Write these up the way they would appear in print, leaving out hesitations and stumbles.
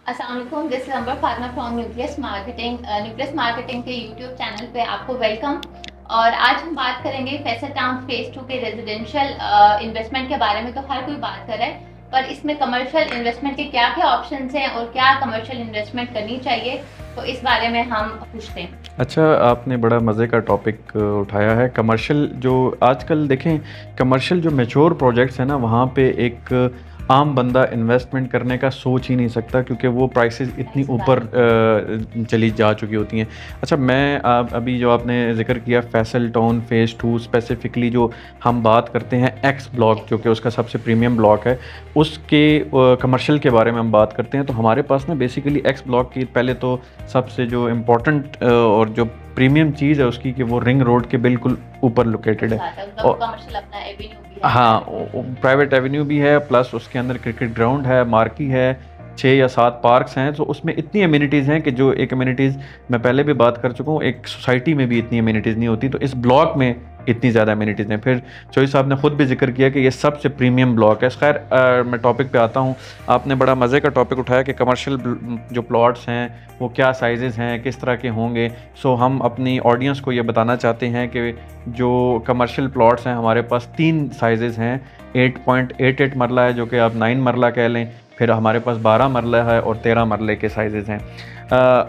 अस्सलाम वालेकुम, this is Amber Fatima from Nucleus Marketing. Nucleus Marketing के यूट्यूब चैनल पे आपको वेलकम। और आज हम बात करेंगे फैसल टाउन फेज 2 के रेजिडेंशियल इन्वेस्टमेंट के बारे में। तो हर कोई बात कर रहा है, पर इसमें कमर्शियल इन्वेस्टमेंट के क्या क्या ऑप्शंस हैं और क्या कमर्शियल इन्वेस्टमेंट करनी चाहिए, तो इस बारे में हम पूछते हैं। अच्छा, आपने बड़ा मज़े का टॉपिक उठाया है। कमर्शियल जो आजकल देखें, कमर्शियल जो मैच्योर प्रोजेक्ट्स हैं ना, वहाँ पे एक आम बंदा इन्वेस्टमेंट करने का सोच ही नहीं सकता, क्योंकि वो प्राइसेस इतनी ऊपर चली जा चुकी होती हैं। अच्छा, मैं अभी जो आपने जिक्र किया फैसल टाउन फेज़ 2, स्पेसिफिकली जो हम बात करते हैं एक्स ब्लॉक, जो कि उसका सबसे प्रीमियम ब्लॉक है, उसके कमर्शियल के बारे में हम बात करते हैं। तो हमारे पास ना बेसिकली एक्स ब्लॉक की पहले तो सबसे जो इम्पोर्टेंट और जो प्रीमियम चीज़ है उसकी, कि वो रिंग रोड के बिल्कुल ऊपर लोकेटेड है। और कमर्शियल अपना एवेन्यू भी है। हाँ, प्राइवेट एवेन्यू भी है, प्लस उसके अंदर क्रिकेट ग्राउंड है, मार्की है, 6 या 7 पार्क्स हैं। तो उसमें इतनी अम्यूनिटीज़ हैं कि जो एक अम्यूनिटीज़ मैं पहले भी बात कर चुका हूँ, एक सोसाइटी में भी इतनी अम्यूनिटीज़ नहीं होती। तो इस ब्लॉक में इतनी ज़्यादा अम्यूनिटीज़ हैं। फिर चौधरी साहब ने ख़ुद भी जिक्र किया कि ये सबसे प्रीमियम ब्लॉक है। खैर, मैं टॉपिक पे आता हूँ। आपने बड़ा मज़े का टॉपिक उठाया कि कमर्शियल जो प्लॉट्स हैं वो क्या साइज़ हैं, किस तरह के होंगे। सो हम अपनी ऑडियंस को ये बताना चाहते हैं कि जो कमर्शियल प्लॉट्स हैं, हमारे पास 3 साइज़ हैं। 8.88 मरला है, जो कि आप 9 मरला कह लें। फिर हमारे पास 12 मरला है और 13 मरले के साइज़ हैं।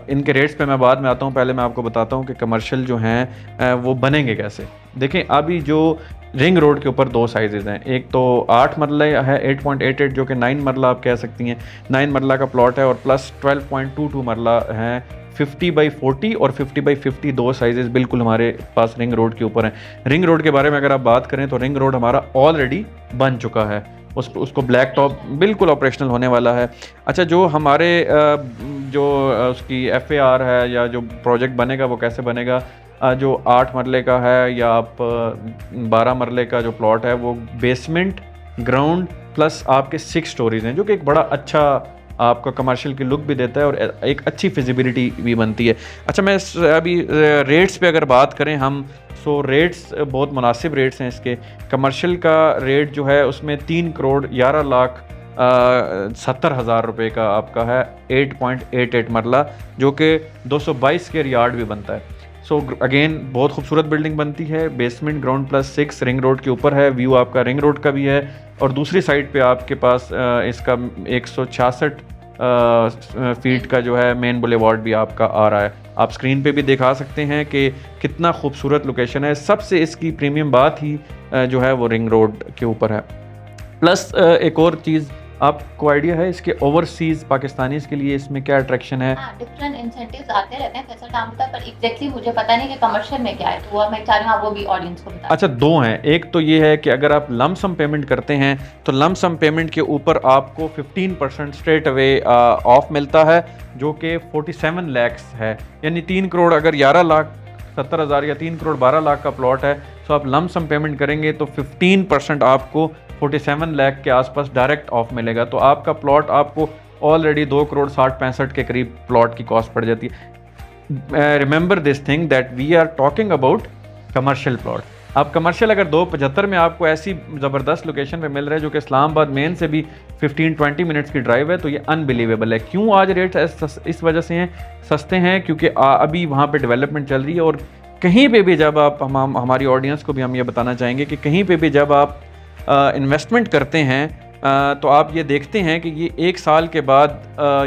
इनके रेट्स पे मैं बाद में आता हूँ। पहले मैं आपको बताता हूँ कि कमर्शियल जो हैं वो बनेंगे कैसे। देखें, अभी जो रिंग रोड के ऊपर 2 साइज़ हैं। एक तो 8 मरला है 8.88, जो कि 9 मरला आप कह सकती हैं। 9 मरला का प्लॉट है, और प्लस 12.22 मरला है। 50/40 और 50/50 2 साइज़ बिल्कुल हमारे पास रिंग रोड के ऊपर हैं। रिंग रोड के बारे में अगर आप बात करें तो रिंग रोड हमारा ऑलरेडी बन चुका है। उसको ब्लैक टॉप बिल्कुल ऑपरेशनल होने वाला है। अच्छा, जो हमारे जो उसकी FAR है या जो प्रोजेक्ट बनेगा वो कैसे बनेगा, जो 8 मरले का है या आप 12 मरले का जो प्लॉट है, वो बेसमेंट, ग्राउंड प्लस आपके 6 स्टोरीज हैं, जो कि एक बड़ा अच्छा आपका कमर्शियल की लुक भी देता है और एक अच्छी फिजिबिलिटी भी बनती है। अच्छा, मैं अभी रेट्स पे अगर बात करें हम, सो रेट्स बहुत मुनासिब रेट्स हैं इसके। कमर्शियल का रेट जो है उसमें 3,11,70,000 रुपये का आपका है 8.88 मरला, जो कि 222 स्क्वायर यार्ड भी बनता है। सो अगेन बहुत खूबसूरत बिल्डिंग बनती है। Basement, ground plus 6 ring road के ऊपर है। व्यू आपका रिंग रोड का भी है, और दूसरी साइड पे आपके पास इसका 166 फीट का जो है मेन बुलेवार्ड भी आपका आ रहा है। आप स्क्रीन पे भी दिखा सकते हैं कि कितना खूबसूरत लोकेशन है। सबसे इसकी प्रीमियम बात ही जो है वो रिंग रोड के ऊपर है। प्लस एक और चीज़, आपको आइडिया है इसके ओवरसीज़ पाकिस्तानीज के लिए इसमें क्या अट्रैक्शन है? डिफरेंट इंसेंटिव्स आते रहते हैं फैसल टाउन पर एग्जैक्टली मुझे पता नहीं कि कमर्शियल में क्या है, तो वो मैं चाह रही हूँ आप वो भी ऑडियंस को बताएं। अच्छा, 2 हैं। एक तो ये है कि अगर आप लमसम पेमेंट करते हैं तो लमसम पेमेंट के ऊपर आपको 15% स्ट्रेट अवे ऑफ मिलता है, जो कि 47 लाख है। यानी 3 करोड़ अगर 11,70,000 या 3 करोड़ 12 लाख का प्लॉट है, तो आप लमसम पेमेंट करेंगे तो 15% आपको 47 लाख के आसपास डायरेक्ट ऑफ मिलेगा। तो आपका प्लॉट आपको ऑलरेडी 2 करोड़ 60-65 के करीब प्लॉट की कॉस्ट पड़ जाती है। Remember this thing that we are talking about commercial plot. अब कमर्शियल अगर 275 में आपको ऐसी ज़बरदस्त लोकेशन पे मिल रहा है, जो कि इस्लामाबाद मेन से भी 15-20 मिनट्स की ड्राइव है, तो ये अनबिलीवेबल है। क्यों आज रेट इस वजह से हैं, सस्ते हैं, क्योंकि अभी वहाँ पे डेवलपमेंट चल रही है। और कहीं पे भी जब आप हमारी ऑडियंस को भी हम ये बताना चाहेंगे कि कहीं पे भी जब आप इन्वेस्टमेंट करते हैं तो आप ये देखते हैं कि ये 1 साल के बाद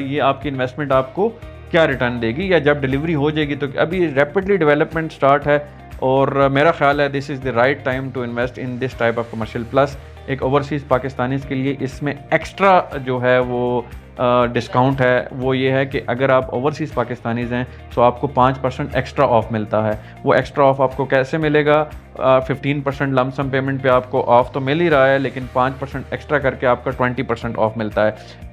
ये आपकी इन्वेस्टमेंट आपको क्या रिटर्न देगी, या जब डिलीवरी हो जाएगी। तो अभी रैपिडली डेवलपमेंट स्टार्ट है, और मेरा ख्याल है this is the right time to invest in this type of commercial. Plus एक ओवरसीज़ पाकिस्तानीज़ के लिए इसमें एक्स्ट्रा जो है वो डिस्काउंट है, वो ये है कि अगर आप ओवरसीज़ पाकिस्तानीज़ हैं तो आपको 5% एक्स्ट्रा ऑफ मिलता है। वो एक्स्ट्रा ऑफ आपको कैसे मिलेगा? 15% लमसम पेमेंट पे आपको ऑफ तो मिल ही रहा है, लेकिन 5% एक्स्ट्रा करके आपका 20% ऑफ मिलता है।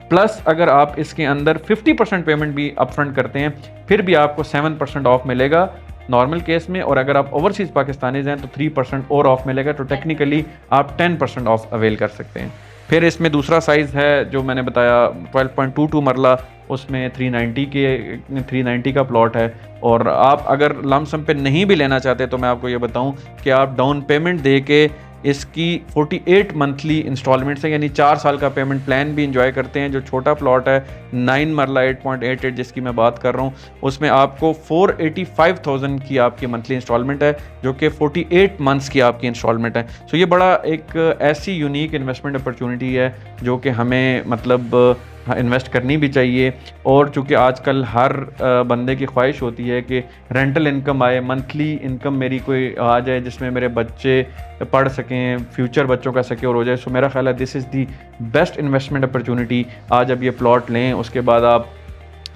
प्लस अगर आप इसके अंदर 50% पेमेंट भी अपफ्रंट करते हैं, फिर भी आपको 7% ऑफ मिलेगा नॉर्मल केस में। और अगर आप ओवरसीज़ पाकिस्तानीज़ हैं तो 3% और ऑफ मिलेगा। तो टेक्निकली आप 10% ऑफ अवेल कर सकते हैं। फिर इसमें दूसरा साइज़ है जो मैंने बताया 12.22 मरला, उसमें 390 का प्लॉट है। और आप अगर लमसम पे नहीं भी लेना चाहते तो मैं आपको ये बताऊं कि आप डाउन पेमेंट दे के इसकी 48 मंथली इंस्टॉलमेंट्स है, यानी 4 साल का पेमेंट प्लान भी इंजॉय करते हैं। जो छोटा प्लॉट है 9 मरला 8.88 जिसकी मैं बात कर रहा हूँ, उसमें आपको 485,000 की आपकी मंथली इंस्टॉलमेंट है, जो कि 48 मंथ्स की आपकी इंस्टॉलमेंट है। सो ये बड़ा एक ऐसी यूनिक इन्वेस्टमेंट अपॉर्चुनिटी है जो कि हमें मतलब इन्वेस्ट करनी भी चाहिए। और चूँकि आजकल हर बंदे की ख्वाहिश होती है कि रेंटल इनकम आए, मंथली इनकम मेरी कोई आ जाए जिसमें मेरे बच्चे पढ़ सकें, फ्यूचर बच्चों का सिक्योर हो जाए। सो मेरा ख्याल है this is the best investment opportunity. आज अब ये प्लॉट लें, उसके बाद आप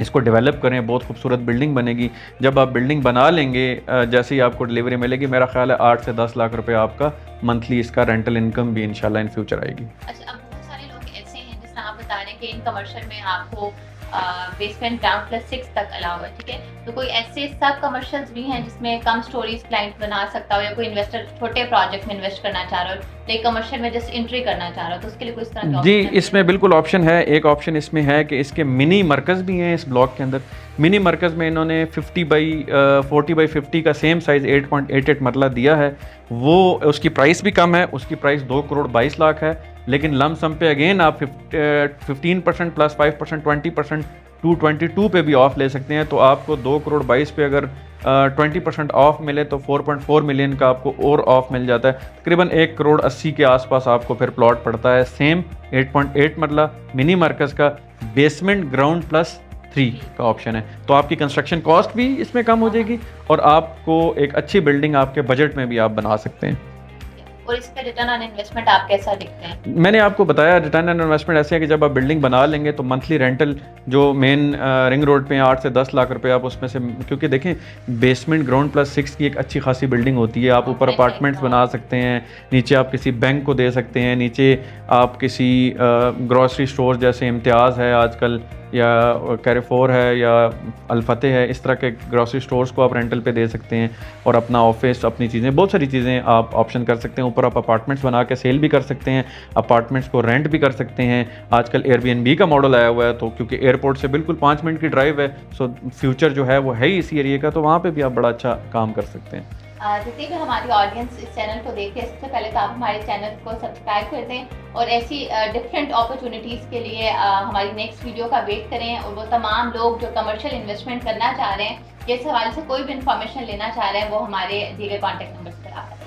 इसको डेवलप करें, बहुत खूबसूरत बिल्डिंग बनेगी। जब आप बिल्डिंग बना लेंगे, जैसे ही आपको डिलीवरी मिलेगी, मेरा ख्याल है 8 से 10 लाख रुपए आपका मंथली इसका रेंटल इनकम भी इंशाल्लाह इन फ्यूचर आएगी। अच्छा, अब बहुत सारे लोग ऐसे हैं जिस तरह आप बता रहे हैं कि इन कमर्शियल में आपको बेसमेंट ग्राउंड प्लस 6 तक अलाउ है, ठीक है। तो कोई ऐसे सब कमर्शियल्स भी हैं जिसमें कम स्टोरीज क्लाइंट बना सकता हो, या कोई इन्वेस्टर छोटे प्रोजेक्ट में इन्वेस्ट करना चाह रहा हो, लेकिन कमर्शियल में जस्ट एंट्री करना चाह रहा हो, तो उसके लिए कोई इस तरह जी, इसमें बिल्कुल ऑप्शन है। एक ऑप्शन इसमें है कि इसके मिनी मरकज़ भी हैं इस ब्लॉक के अंदर। मिनी मरकज़ में इन्होंने 40 बाई 50 का सेम साइज़ 8.88 मरला दिया है। वो उसकी प्राइस भी कम है, उसकी प्राइस 2 करोड़ 22 लाख है। लेकिन लम सम पे अगेन आप 15% प्लस 5% 20% 222 पे भी ऑफ ले सकते हैं। तो आपको 2 करोड़ 22 पे अगर 20% ऑफ मिले तो 4.4 मिलियन का आपको और ऑफ मिल जाता है। तकरीबन 1 करोड़ 80 के आसपास आपको फिर प्लॉट पड़ता है। सेम 8.8 मरला मिनी मरकज़ का, बेसमेंट ग्राउंड प्लस 3 का ऑप्शन है। तो आपकी कंस्ट्रक्शन कॉस्ट भी इसमें कम हो जाएगी और आपको एक अच्छी बिल्डिंग आपके बजट में भी आप बना सकते हैं। और इस पे रिटर्न ऑन इन्वेस्टमेंट आप कैसा देखते हैं? मैंने आपको बताया रिटर्न ऑन इन्वेस्टमेंट ऐसे है कि जब आप बिल्डिंग बना लेंगे तो मंथली रेंटल जो मेन रिंग रोड पे 8 से 10 लाख रुपए आप उसमें से, क्योंकि देखें बेसमेंट ग्राउंड प्लस 6 की एक अच्छी खासी बिल्डिंग होती है। आप ऊपर अपार्टमेंट्स बना सकते हैं, नीचे आप किसी बैंक को दे सकते हैं, नीचे आप किसी ग्रॉसरी स्टोर जैसे इम्तियाज़ है आजकल, या कैरेफोर है, या अल्फतेह है, इस तरह के ग्रॉसरी स्टोर्स को आप रेंटल पे दे सकते हैं और अपना ऑफिस, अपनी चीज़ें, बहुत सारी चीज़ें आप ऑप्शन कर सकते हैं। ऊपर आप अपार्टमेंट्स बना के सेल भी कर सकते हैं, अपार्टमेंट्स को रेंट भी कर सकते हैं। आजकल एयरबीएनबी का मॉडल आया हुआ है, तो क्योंकि एयरपोर्ट से बिल्कुल 5 मिनट की ड्राइव है, सो फ्यूचर जो है वो है ही इसी एरिया का, तो वहाँ पर भी आप बड़ा अच्छा काम कर सकते हैं। जितनी भी हमारी ऑडियंस इस चैनल को देखते हैं, सबसे पहले तो आप हमारे चैनल को सब्सक्राइब कर दें और ऐसी डिफरेंट अपॉर्चुनिटीज़ के लिए हमारी नेक्स्ट वीडियो का वेट करें। और वो तमाम लोग जो कमर्शियल इन्वेस्टमेंट करना चाह रहे हैं, इस हवाले से कोई भी इंफॉर्मेशन लेना चाह रहे हैं, वो हमारे दिए गए कॉन्टैक्ट नंबर पर आप